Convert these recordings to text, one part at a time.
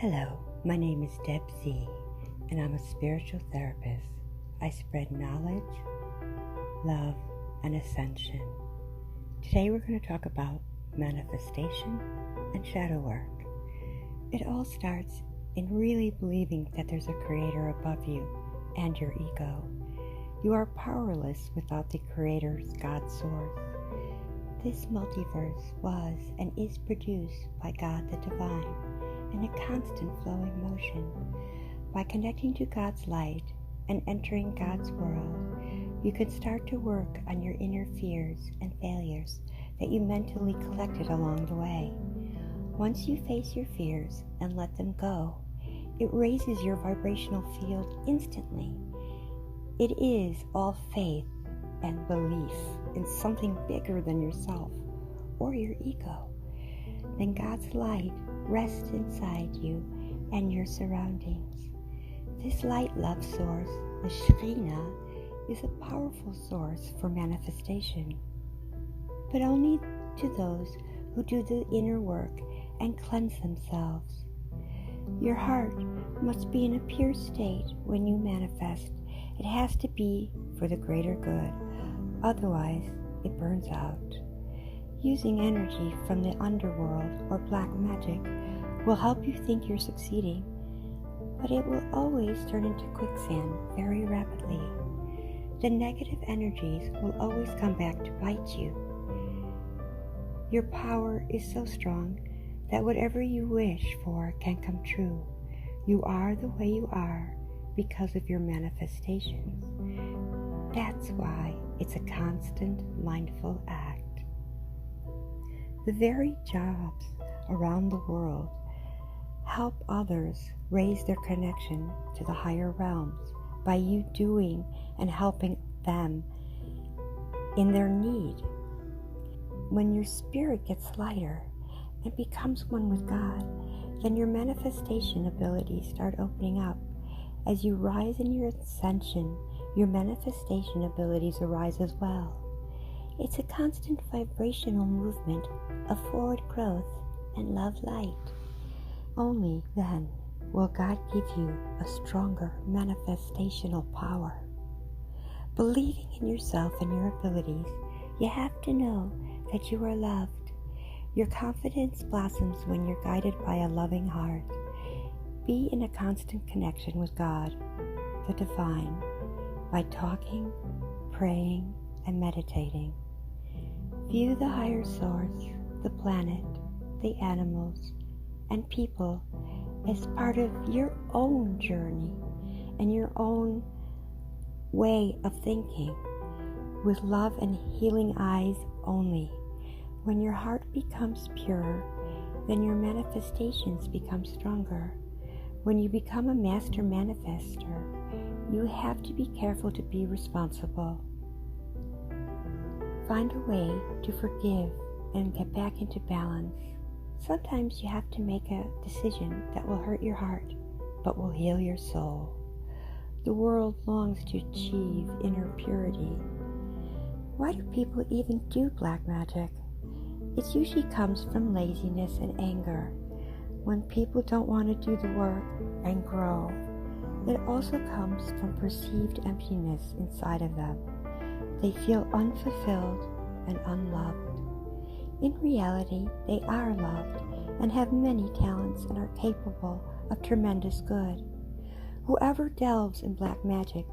Hello, my name is Deb Z, and I'm a spiritual therapist. I spread knowledge, love, and ascension. Today we're going to talk about manifestation and shadow work. It all starts in really believing that there's a creator above you and your ego. You are powerless without the creator's God source. This multiverse was and is produced by God the Divine in a constant flowing motion. By connecting to God's light and entering God's world, you can start to work on your inner fears and failures that you mentally collected along the way. Once you face your fears and let them go, it raises your vibrational field instantly. It is all faith and belief in something bigger than yourself or your ego. Then God's light rests inside you and your surroundings. This light love source, the Shekhinah, is a powerful source for manifestation, but only to those who do the inner work and cleanse themselves. Your heart must be in a pure state when you manifest. It has to be for the greater good, otherwise it burns out. Using energy from the underworld or black magic will help you think you're succeeding, but it will always turn into quicksand very rapidly. The negative energies will always come back to bite you. Your power is so strong that whatever you wish for can come true. You are the way you are because of your manifestations. That's why it's a constant mindful act. The very jobs around the world help others raise their connection to the higher realms by you doing and helping them in their need. When your spirit gets lighter and becomes one with God, then your manifestation abilities start opening up. As you rise in your ascension, your manifestation abilities arise as well. It's a constant vibrational movement of forward growth and love light. Only then will God give you a stronger manifestational power. Believing in yourself and your abilities, you have to know that you are loved. Your confidence blossoms when you're guided by a loving heart. Be in a constant connection with God, the Divine, by talking, praying, and meditating. View the higher source, the planet, the animals, and people as part of your own journey and your own way of thinking, with love and healing eyes only. When your heart becomes pure, then your manifestations become stronger. When you become a master manifester, you have to be careful to be responsible. Find a way to forgive and get back into balance. Sometimes you have to make a decision that will hurt your heart, but will heal your soul. The world longs to achieve inner purity. Why do people even do black magic? It usually comes from laziness and anger. When people don't want to do the work and grow, it also comes from perceived emptiness inside of them. They feel unfulfilled and unloved. In reality, they are loved and have many talents and are capable of tremendous good. Whoever delves in black magic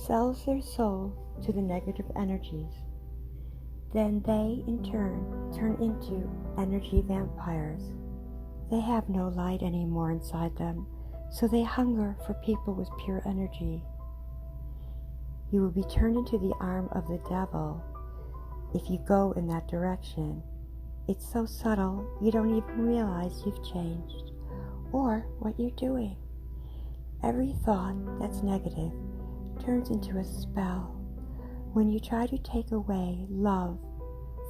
sells their soul to the negative energies. Then they, in turn into energy vampires. They have no light anymore inside them, so they hunger for people with pure energy. You will be turned into the arm of the devil if you go in that direction. It's so subtle you don't even realize you've changed or what you're doing. Every thought that's negative turns into a spell. When you try to take away love,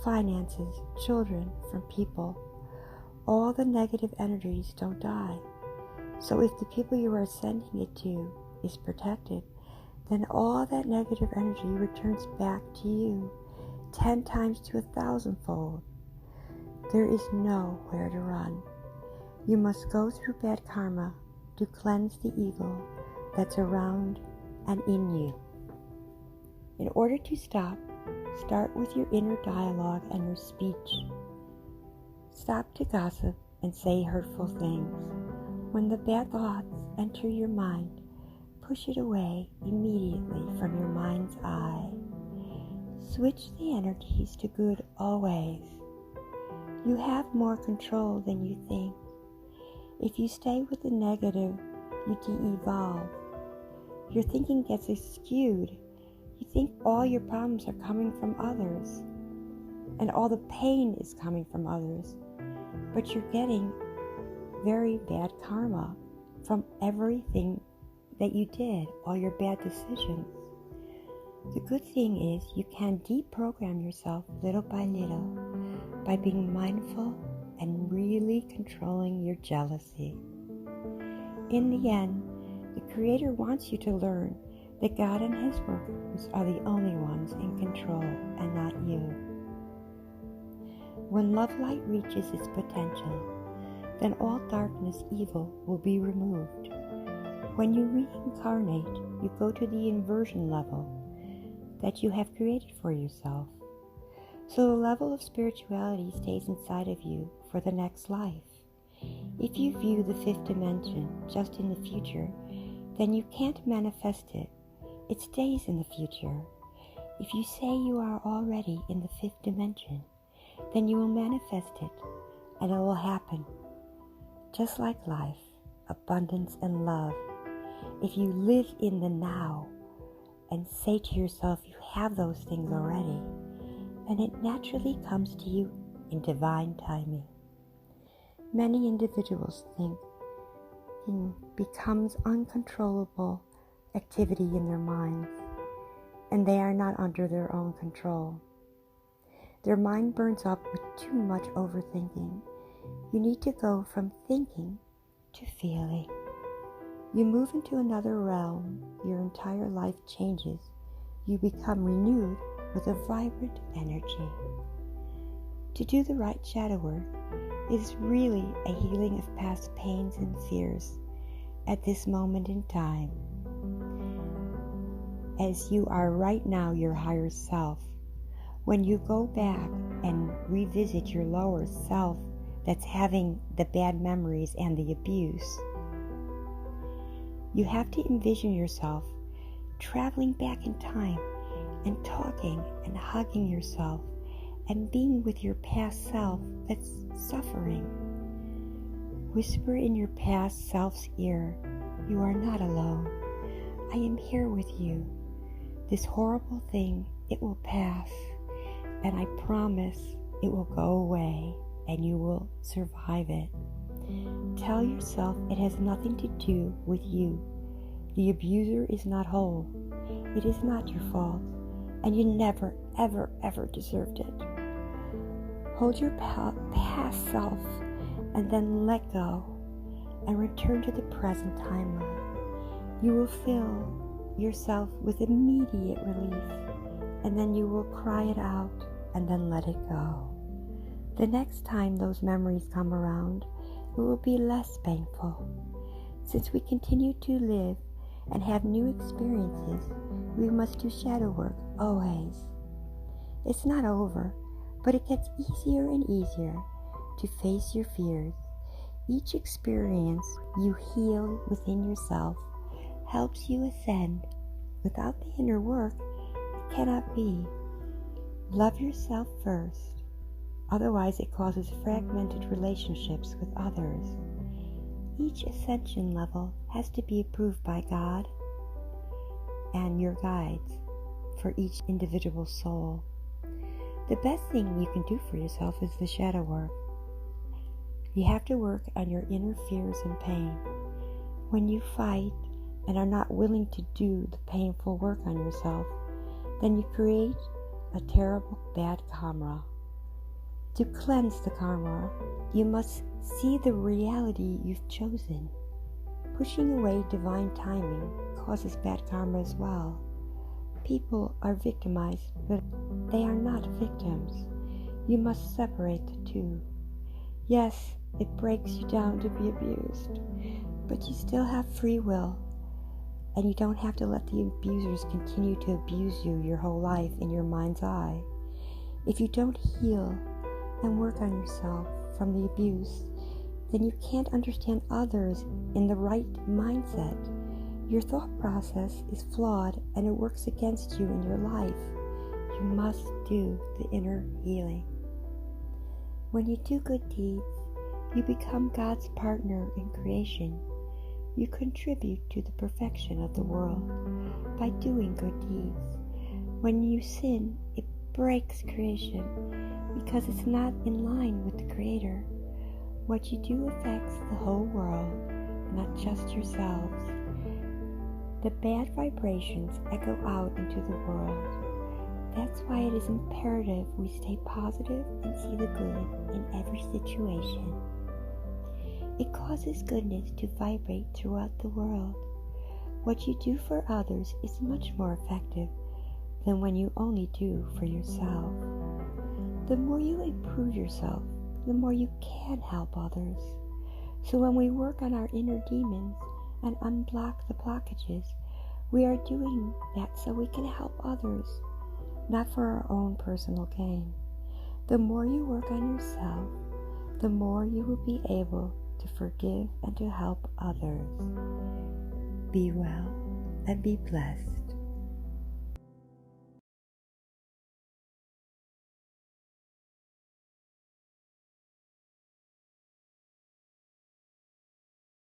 finances, children from people, all the negative energies don't die. So if the people you are sending it to is protected, then all that negative energy returns back to you 10 times to 1,000-fold. There is nowhere to run. You must go through bad karma to cleanse the evil that's around and in you. In order to start with your inner dialogue and your speech. Stop to gossip and say hurtful things. When the bad thoughts enter your mind, push it away immediately from your mind's eye. Switch the energies to good always. You have more control than you think. If you stay with the negative, you de-evolve. Your thinking gets skewed. You think all your problems are coming from others, and all the pain is coming from others, but you're getting very bad karma from everything that you did, all your bad decisions. The good thing is you can deprogram yourself little by little by being mindful and really controlling your jealousy. In the end, the Creator wants you to learn that God and His workers are the only ones in control and not you. When love light reaches its potential, then all darkness, evil will be removed. When you reincarnate, you go to the inversion level that you have created for yourself. So the level of spirituality stays inside of you for the next life. If you view the fifth dimension just in the future, then you can't manifest it. It stays in the future. If you say you are already in the fifth dimension, then you will manifest it, and it will happen. Just like life, abundance and love. If you live in the now and say to yourself you have those things already, then it naturally comes to you in divine timing. Many individuals think becomes uncontrollable activity in their minds, and they are not under their own control. Their mind burns up with too much overthinking. You need to go from thinking to feeling. You move into another realm. Your entire life changes. You become renewed with a vibrant energy. To do the right shadow work is really a healing of past pains and fears at this moment in time. As you are right now your higher self, when you go back and revisit your lower self that's having the bad memories and the abuse, you have to envision yourself traveling back in time and talking and hugging yourself and being with your past self that's suffering. Whisper in your past self's ear, "You are not alone. I am here with you. This horrible thing, it will pass, and I promise it will go away and you will survive it." Tell yourself it has nothing to do with you. The abuser is not whole. It is not your fault, and you never, ever, ever deserved it. Hold your past self and then let go and return to the present timeline. You will fill yourself with immediate relief, and then you will cry it out and then let it go. The next time those memories come around, it will be less painful. Since we continue to live and have new experiences, we must do shadow work always. It's not over, but it gets easier and easier to face your fears. Each experience you heal within yourself helps you ascend. Without the inner work, it cannot be. Love yourself first. Otherwise, it causes fragmented relationships with others. Each ascension level has to be approved by God and your guides for each individual soul. The best thing you can do for yourself is the shadow work. You have to work on your inner fears and pain. When you fight and are not willing to do the painful work on yourself, then you create a terrible bad karma. To cleanse the karma, you must see the reality you've chosen. Pushing away divine timing causes bad karma as well. People are victimized, but they are not victims. You must separate the two. Yes, It breaks you down to be abused. But you still have free will, and you don't have to let the abusers continue to abuse you your whole life in your mind's eye. If you don't heal and work on yourself from the abuse, then you can't understand others in the right mindset. Your thought process is flawed and it works against you in your life. You must do the inner healing. When you do good deeds, you become God's partner in creation. You contribute to the perfection of the world by doing good deeds. When you sin, it breaks creation because it's not in line with the Creator. What you do affects the whole world, not just yourselves. The bad vibrations echo out into the world. That's why it is imperative we stay positive and see the good in every situation. It causes goodness to vibrate throughout the world. What you do for others is much more effective than when you only do for yourself. The more you improve yourself, the more you can help others. So when we work on our inner demons and unblock the blockages, we are doing that so we can help others, not for our own personal gain. The more you work on yourself, the more you will be able to forgive and to help others. Be well and be blessed.